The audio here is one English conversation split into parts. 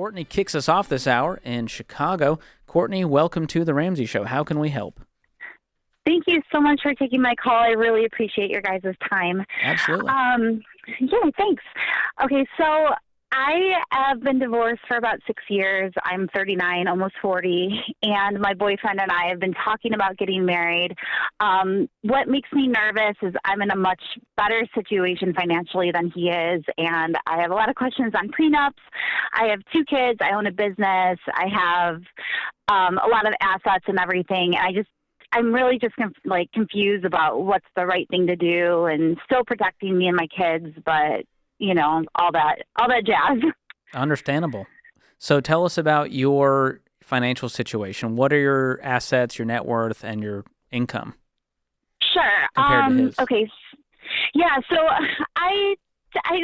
Courtney kicks us off this hour in Chicago. Courtney, welcome to The Ramsey Show. How can we help? Thank you so much for taking my call. I really appreciate your guys' time. Absolutely. Yeah, thanks. Okay, so I have been divorced for about 6 years. I'm 39, almost 40, and my boyfriend and I have been talking about getting married. What makes me nervous is I'm in a much better situation financially than he is, and I have a lot of questions on prenups. I have 2 kids. I own a business. I have a lot of assets and everything, and I'm really just confused about what's the right thing to do, and still protecting me and my kids, but all that jazz. Understandable. So tell us about your financial situation. What are your assets, your net worth, and your income? Sure. Compared to his? Okay. Yeah. So I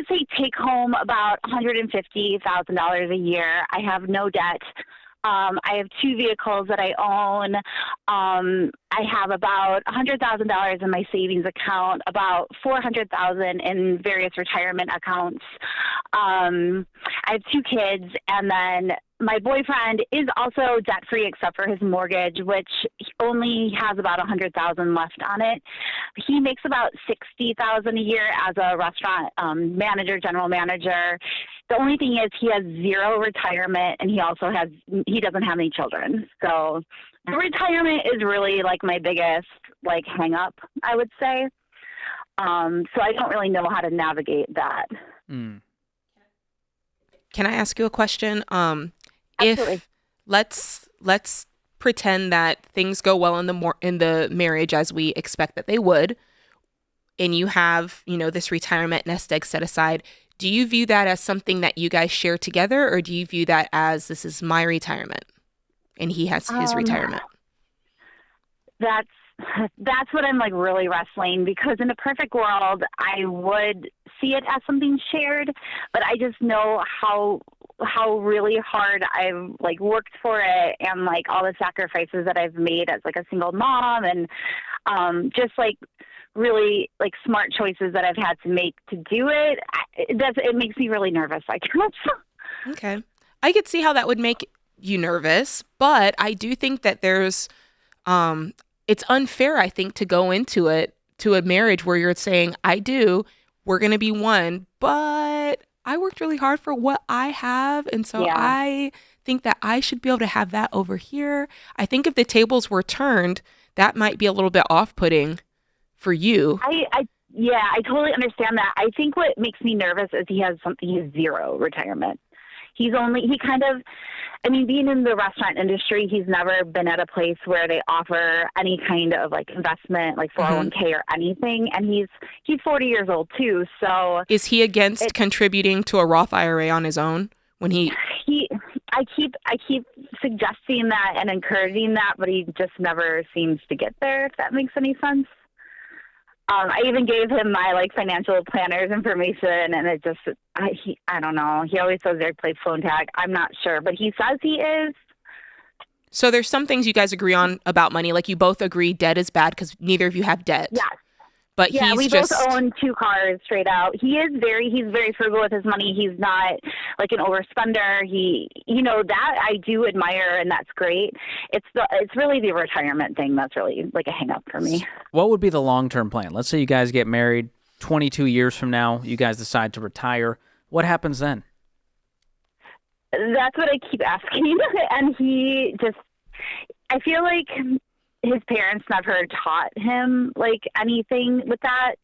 say take home about $150,000 a year. I have no debt. I have 2 vehicles that I own. I have about $100,000 in my savings account, about $400,000 in various retirement accounts. I have 2 kids, and then my boyfriend is also debt-free except for his mortgage, which only has about $100,000 left on it. He makes about $60,000 a year as a restaurant manager, general manager. The only thing is he has 0 retirement, and he doesn't have any children. So retirement is really my biggest hang up, I would say. So I don't really know how to navigate that. Mm. Can I ask you a question? Absolutely. If let's pretend that things go well in the marriage as we expect that they would, and you have, this retirement nest egg set aside, do you view that as something that you guys share together, or do you view that as this is my retirement and he has his retirement? That's what I'm really wrestling, because in a perfect world, I would see it as something shared, but I just know how really hard I've worked for it, and all the sacrifices that I've made as a single mom, and just really smart choices that I've had to make to do it. It makes me really nervous, I guess. Okay. I could see how that would make you nervous, but I do think that there's it's unfair, I think, to go into a marriage where you're saying, we're going to be one, but I worked really hard for what I have. And so I think that I should be able to have that over here. I think if the tables were turned, that might be a little bit off-putting for you. I totally understand that. I think what makes me nervous is he has 0 retirement. Being in the restaurant industry, he's never been at a place where they offer any kind of investment, 401k or anything. And he's 40 years old too. So is he against contributing to a Roth IRA on his own when I keep suggesting that and encouraging that, but he just never seems to get there, if that makes any sense. I even gave him my financial planner's information, and it just, I don't know. He always says they play phone tag. I'm not sure, but he says he is. So there's some things you guys agree on about money. You both agree debt is bad because neither of you have debt. Yes. But yeah, we both own 2 cars straight out. He's very frugal with his money. He's not an overspender. That I do admire, and that's great. It's really the retirement thing that's really a hang up for me. What would be the long-term plan? Let's say you guys get married 22 years from now, you guys decide to retire. What happens then? That's what I keep asking. And I feel like his parents never taught him anything with that,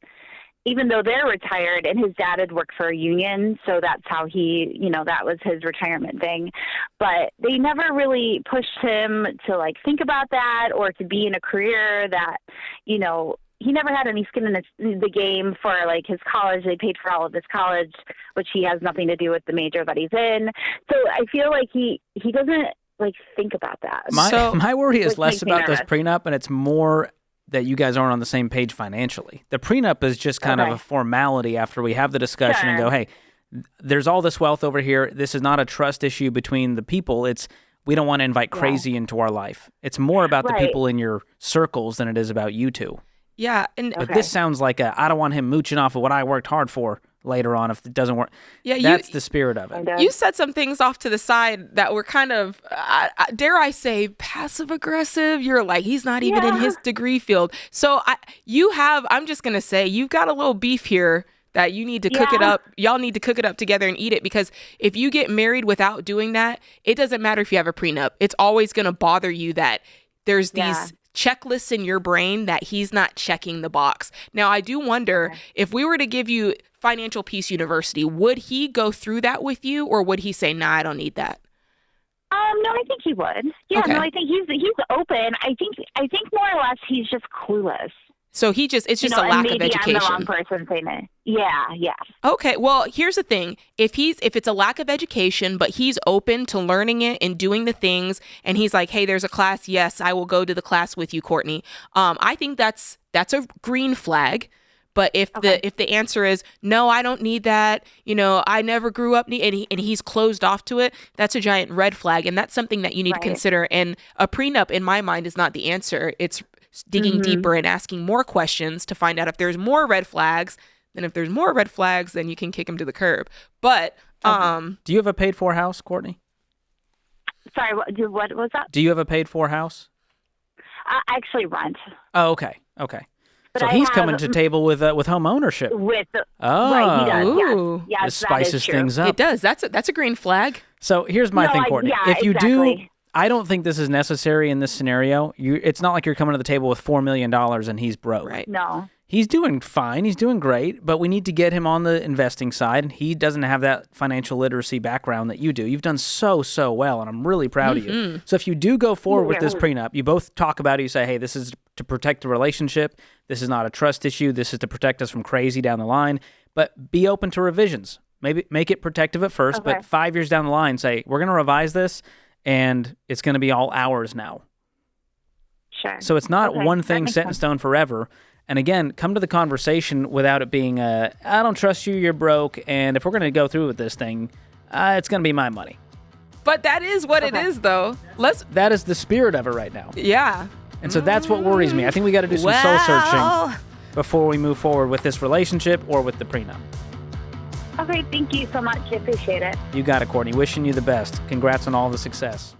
even though they're retired, and his dad had worked for a union. So that's how he, that was his retirement thing. But they never really pushed him to think about that, or to be in a career that, he never had any skin in the game for his college. They paid for all of his college, which he has nothing to do with the major that he's in. So I feel like he doesn't think about that. My worry is less about this prenup, and it's more that you guys aren't on the same page financially. The prenup is just kind of a formality after we have the discussion and go, hey, there's all this wealth over here. This is not a trust issue between the people. We don't want to invite crazy into our life. It's more about the people in your circles than it is about you two. Yeah. But this sounds like I don't want him mooching off of what I worked hard for. later on if it doesn't work. Yeah, that's the spirit of it. You said some things off to the side that were kind of, dare I say, passive aggressive. You're like, he's not even in his degree field. So I'm just going to say, you've got a little beef here that you need to cook it up. Y'all need to cook it up together and eat it, because if you get married without doing that, it doesn't matter if you have a prenup. It's always going to bother you that there's these checklists in your brain that he's not checking the box. Now, I do wonder if we were to give you Financial Peace University, would he go through that with you, or would he say, nah, I don't need that? No, I think he would. Yeah, no, I think he's open. I think more or less he's just clueless. So it's just a lack of education. I'm the wrong person saying it. Yeah. Okay, well, here's the thing. If it's a lack of education, but he's open to learning it and doing the things, and he's like, hey, there's a class. Yes, I will go to the class with you, Courtney. I think that's a green flag. But if the answer is no, I don't need that, I never grew up, and he's closed off to it, that's a giant red flag, and that's something that you need to consider. And a prenup, in my mind, is not the answer. It's digging deeper and asking more questions to find out if there's more red flags. Then if there's more red flags, then you can kick him to the curb. But do you have a paid-for house, Courtney? Sorry, what was that? Do you have a paid-for house? I actually rent. Oh, okay. But so he's coming to table with home ownership. Right, he does. Yes, this spices things up. It does. That's a green flag. So here's my thing, Courtney. If you do, I don't think this is necessary in this scenario. It's not like you're coming to the table with $4 million and he's broke. Right. No. He's doing fine. He's doing great, but we need to get him on the investing side. He doesn't have that financial literacy background that you do. You've done so well, and I'm really proud of you. So if you do go forward with this prenup, you both talk about it. You say, hey, this is to protect the relationship. This is not a trust issue. This is to protect us from crazy down the line. But be open to revisions. Maybe make it protective at first, but 5 years down the line, say, we're going to revise this, and it's going to be all ours now. Sure. So it's not one thing set in stone forever. And again, come to the conversation without it being I don't trust you, you're broke, and if we're going to go through with this thing, it's going to be my money. But that is what it is, though. That is the spirit of it right now. Yeah. And so that's what worries me. I think we got to do some soul searching before we move forward with this relationship or with the prenup. Okay, thank you so much. I appreciate it. You got it, Courtney. Wishing you the best. Congrats on all the success.